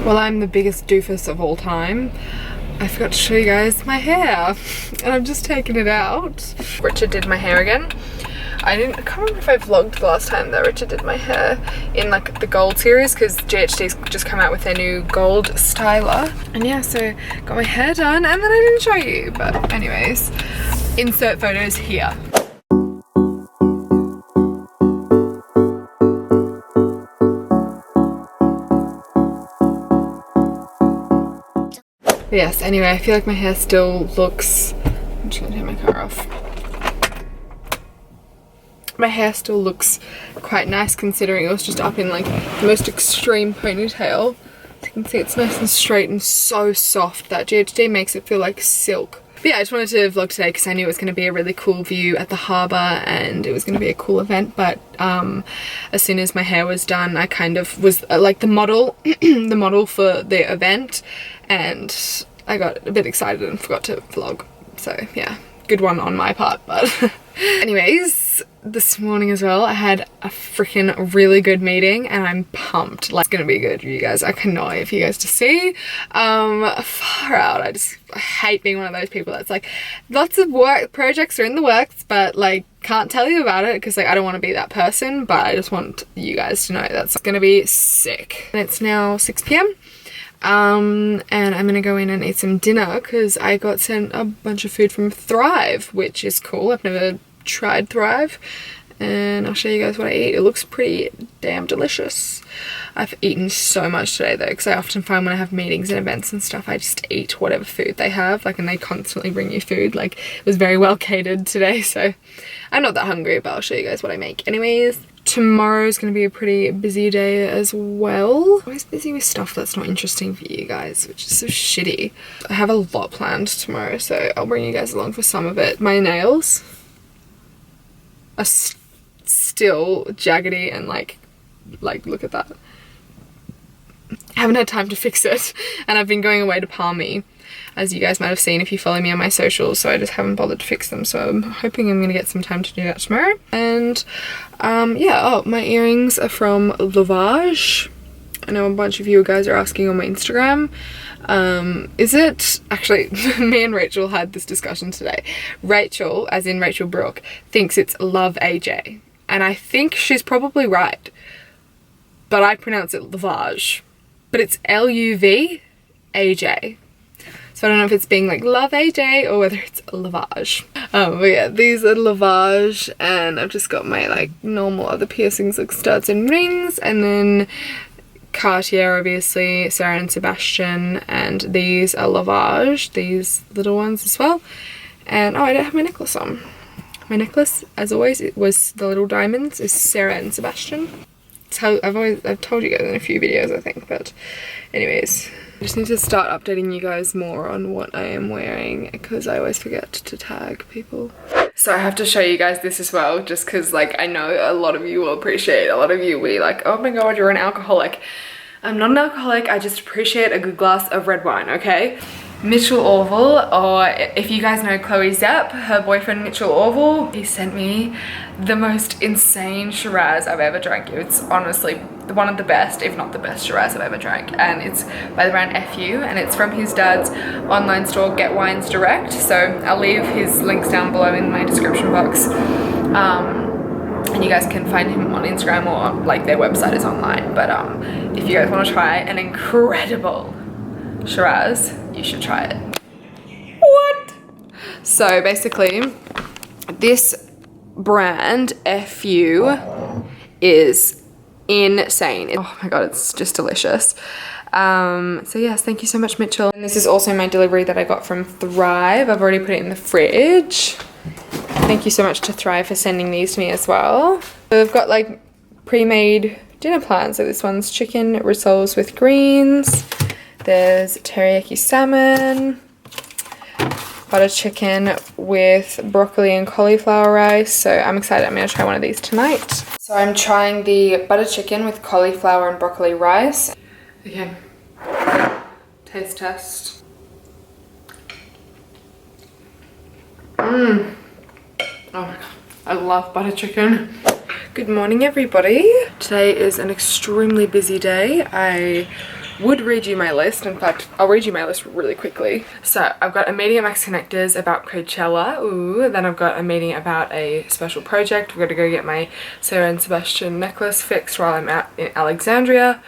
Well, I'm the biggest doofus of all time. I forgot to show you guys my hair, and I've just taken it out. Richard did my hair again. I can't remember if I vlogged the last time that Richard did my hair in like the gold series, because GHD's just come out with their new gold styler. And yeah, so got my hair done, and then I didn't show you, but anyways, insert photos here. But yes, anyway, I feel like my hair still looks, I'm just gonna turn my car off. My hair still looks quite nice considering it was just up in like the most extreme ponytail. As you can see, it's nice and straight and so soft. That GHD makes it feel like silk. But yeah, I just wanted to vlog today because I knew it was going to be a really cool view at the harbour and it was going to be a cool event. But as soon as my hair was done, I kind of was like the model, the model for the event, and I got a bit excited and forgot to vlog. So yeah, good one on my part. But anyways, this morning as well, I had a freaking really good meeting and I'm pumped. Like, it's gonna be good for you guys. I cannot wait for you guys to see. Far out. I hate being one of those people that's like, lots of work projects are in the works, but like can't tell you about it because like I don't want to be that person, but I just want you guys to know that's gonna be sick. And it's now 6 p.m. And I'm gonna go in and eat some dinner because I got sent a bunch of food from Thrive, which is cool. I've never tried Thrive, and I'll show you guys what I eat. It looks pretty damn delicious. I've eaten so much today though, because I often find when I have meetings and events and stuff, I just eat whatever food they have, like, and they constantly bring you food. Like, it was very well catered today, so I'm not that hungry, but I'll show you guys what I make anyways. Tomorrow's gonna be a pretty busy day as well. I'm always busy with stuff that's not interesting for you guys, which is so shitty. I have a lot planned tomorrow, so I'll bring you guys along for some of it. My nails are still jaggedy and like look at that. I haven't had time to fix it, and I've been going away to Palmy, as you guys might have seen if you follow me on my socials, so I just haven't bothered to fix them, so I'm hoping I'm gonna get some time to do that tomorrow. And yeah, oh, my earrings are from Lavage. I know a bunch of you guys are asking on my Instagram. Is it actually, me and Rachel had this discussion today. Rachel, as in Rachel Brooke, thinks it's Love AJ, and I think she's probably right, but I pronounce it Lavage, but it's LUV AJ. So I don't know if it's being like Love AJ or whether it's Lavage. But yeah, these are Lavage, and I've just got my like normal other piercings like studs and rings, and then Cartier obviously, Sarah and Sebastian, and these are Lavage, these little ones as well. And oh, I don't have my necklace on. My necklace, as always, it was the little diamonds, is Sarah and Sebastian. So I've told you guys in a few videos I think, but anyways. I just need to start updating you guys more on what I am wearing because I always forget to tag people. So I have to show you guys this as well, just because like I know a lot of you will appreciate, a lot of you will be like, oh my god, you're an alcoholic. I'm not an alcoholic, I just appreciate a good glass of red wine, okay? Mitchell Orville, or if you guys know Chloe Zapp, her boyfriend Mitchell Orville, he sent me the most insane Shiraz I've ever drank. It's honestly one of the best, if not the best Shiraz I've ever drank, and it's by the brand FU, and it's from his dad's online store Get Wines Direct, so I'll leave his links down below in my description box, and you guys can find him on Instagram, or like their website is online. But if you guys want to try an incredible Shiraz, you should try it. What? So basically, this brand FU is insane. Oh my god, it's just delicious. So yes, thank you so much, Mitchell. And this is also my delivery that I got from Thrive. I've already put it in the fridge. Thank you so much to Thrive for sending these to me as well. So I've got like pre-made dinner plans. So this one's chicken rissoles with greens. There's teriyaki salmon, butter chicken with broccoli and cauliflower rice. So I'm excited. I'm going to try one of these tonight. So I'm trying the butter chicken with cauliflower and broccoli rice. Okay, taste test. Oh my god, I love butter chicken. Good morning everybody. Today is an extremely busy day. I would read you my list. In fact, I'll read you my list really quickly. So I've got a meeting at Max Connectors about Coachella. Ooh, then I've got a meeting about a special project. We've got to go get my Sarah and Sebastian necklace fixed while I'm out in Alexandria.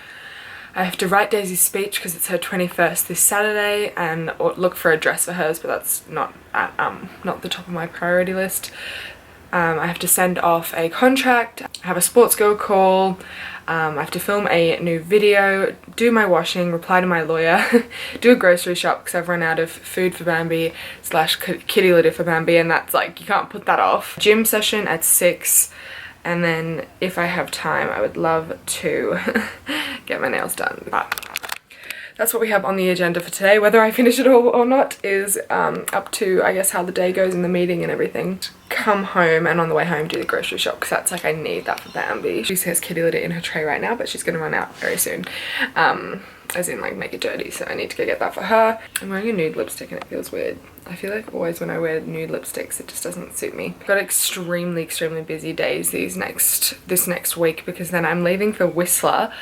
I have to write Daisy's speech because it's her 21st this Saturday, and look for a dress for hers, but that's not at, not the top of my priority list. I have to send off a contract, have a sports girl call, I have to film a new video, do my washing, reply to my lawyer, do a grocery shop because I've run out of food for Bambi / kitty litter for Bambi, and that's like, you can't put that off. Gym session at 6, and then if I have time I would love to get my nails done. But that's what we have on the agenda for today. Whether I finish it all or not is up to, I guess, how the day goes in the meeting and everything. Come home and on the way home do the grocery shop because that's like, I need that for Bambi. She has kitty litter in her tray right now, but she's gonna run out very soon. As in like make it dirty, so I need to go get that for her. I'm wearing a nude lipstick and it feels weird. I feel like always when I wear nude lipsticks it just doesn't suit me. I've got extremely busy days this next week because then I'm leaving for Whistler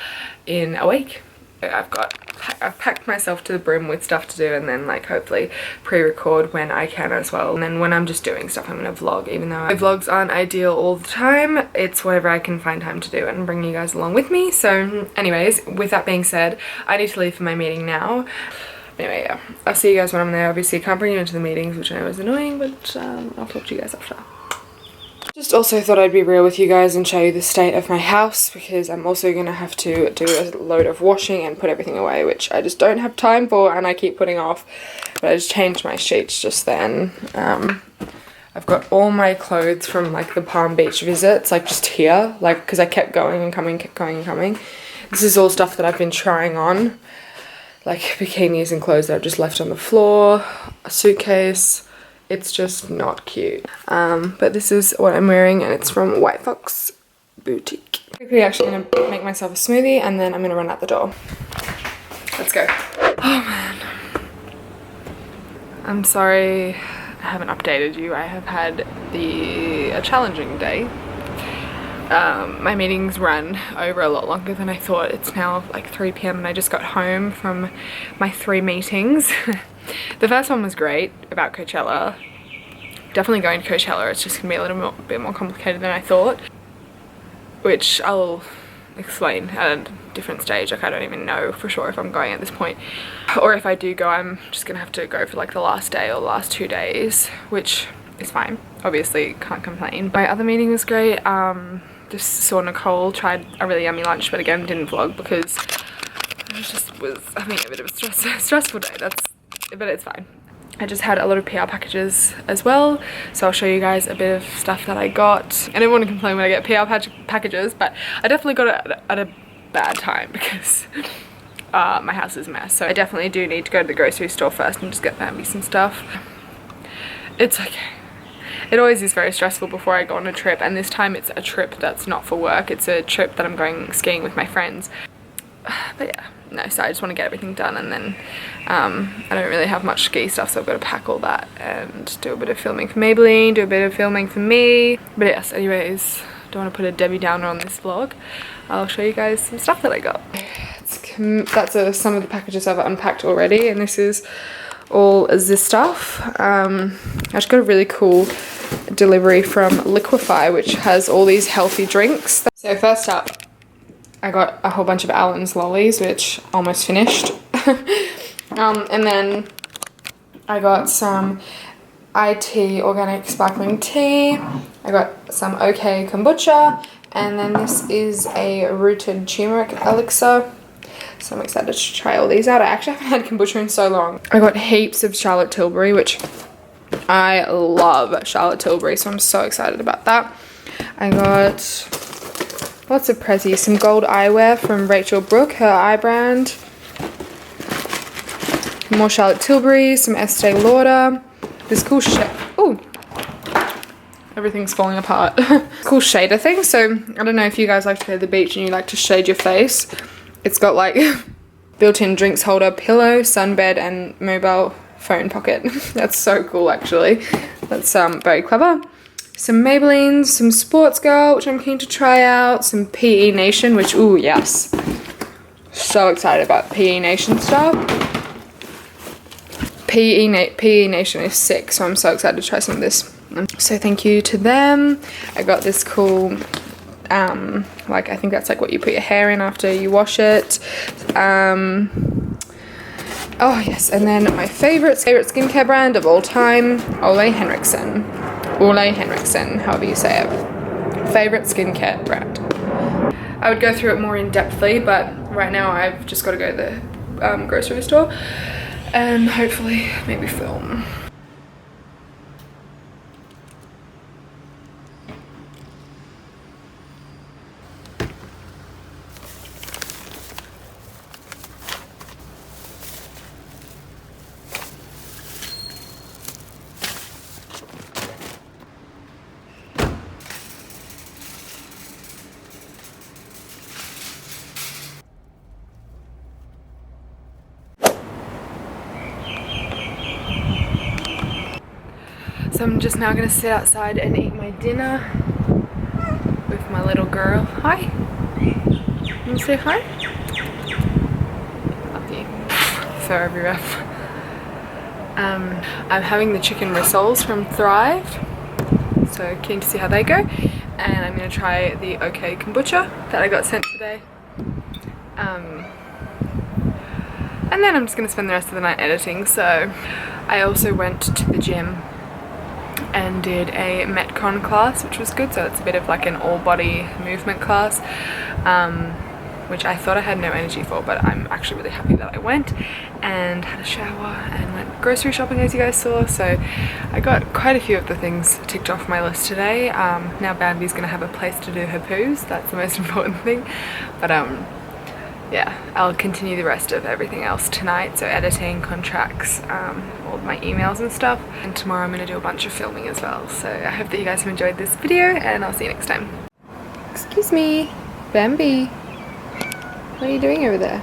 in a week. I've packed myself to the brim with stuff to do, and then like hopefully pre-record when I can as well. And then when I'm just doing stuff I'm gonna vlog, even though my vlogs aren't ideal all the time. It's whatever I can find time to do and bring you guys along with me. So anyways, with that being said, I need to leave for my meeting now. Anyway, yeah, I'll see you guys when I'm there. Obviously can't bring you into the meetings, which I know is annoying, but I'll talk to you guys after. Just also thought I'd be real with you guys and show you the state of my house, because I'm also going to have to do a load of washing and put everything away, which I just don't have time for and I keep putting off. But I just changed my sheets just then. I've got all my clothes from like the Palm Beach visits, like just here, like because I kept going and coming, kept going and coming. This is all stuff that I've been trying on, like bikinis and clothes that I've just left on the floor, a suitcase. It's just not cute. But this is what I'm wearing and it's from White Fox Boutique. Quickly actually gonna make myself a smoothie and then I'm gonna run out the door. Let's go. Oh man. I'm sorry I haven't updated you. I have had a challenging day. My meetings ran over a lot longer than I thought. It's now like 3 p.m. and I just got home from my 3 meetings. The first one was great about Coachella. Definitely going to Coachella, it's just gonna be a little bit more complicated than I thought, which I'll explain at a different stage. Like I don't even know for sure if I'm going at this point, or if I do go I'm just gonna have to go for like the last day or the last 2 days, which is fine. Obviously can't complain. My other meeting was great. Just saw Nicole, tried a really yummy lunch, but again didn't vlog because I was having a bit of a stressful day. But it's fine. I just had a lot of PR packages as well, so I'll show you guys a bit of stuff that I got. I don't want to complain when I get PR packages, but I definitely got it at a bad time because my house is a mess. So I definitely do need to go to the grocery store first and just get Bambi some stuff. It's okay. It always is very stressful before I go on a trip, and this time it's a trip that's not for work. It's a trip that I'm going skiing with my friends. But yeah, no, so I just want to get everything done, and then I don't really have much ski stuff, so I've got to pack all that and do a bit of filming for Maybelline, do a bit of filming for me. But yes, anyways, don't want to put a Debbie Downer on this vlog. I'll show you guys some stuff that I got. That's some of the packages I've unpacked already, and this is all this stuff. I just got a really cool delivery from Liquify, which has all these healthy drinks. So first up, I got a whole bunch of Allen's lollies, which almost finished. And then I got some IT organic sparkling tea. I got some OK kombucha, and then this is a rooted turmeric elixir. So I'm excited to try all these out. I actually haven't had kombucha in so long. I got heaps of Charlotte Tilbury, which I love Charlotte Tilbury, so I'm so excited about that. I got lots of prezzies, some gold eyewear from Rachel Brooke, her eye brand. More Charlotte Tilbury, some Estee Lauder. This cool shade. Ooh, everything's falling apart. Cool shader thing. So I don't know if you guys like to go to the beach and you like to shade your face. It's got like built-in drinks holder, pillow, sunbed, and mobile phone pocket. That's so cool, actually. That's very clever. some Maybelline, some Sports Girl, which I'm keen to try out, some PE Nation, which, ooh, yes. So excited about PE Nation stuff. PE Nation is sick, so I'm so excited to try some of this. So thank you to them. I got this cool, like, I think that's like what you put your hair in after you wash it. Oh yes, and then my favorite skincare brand of all time, Ole Henriksen, however you say it. Favorite skincare brand. I would go through it more in depthly, but right now I've just got to go to the grocery store and hopefully maybe film. So I'm just now gonna sit outside and eat my dinner with my little girl. Hi. You wanna say hi? Love you. Fur everywhere. I'm having the chicken rissoles from Thrive, so keen to see how they go. And I'm gonna try the OK kombucha that I got sent today. And then I'm just gonna spend the rest of the night editing. So I also went to the gym and did a Metcon class, which was good. So it's a bit of like an all body movement class, which I thought I had no energy for, but I'm actually really happy that I went, and had a shower and went grocery shopping, as you guys saw. So I got quite a few of the things ticked off my list today. Now Bambi's gonna have a place to do her poos. That's the most important thing. But yeah, I'll continue the rest of everything else tonight, so editing, contracts, all of my emails and stuff. And tomorrow I'm going to do a bunch of filming as well. So I hope that you guys have enjoyed this video, and I'll see you next time. Excuse me, Bambi. What are you doing over there?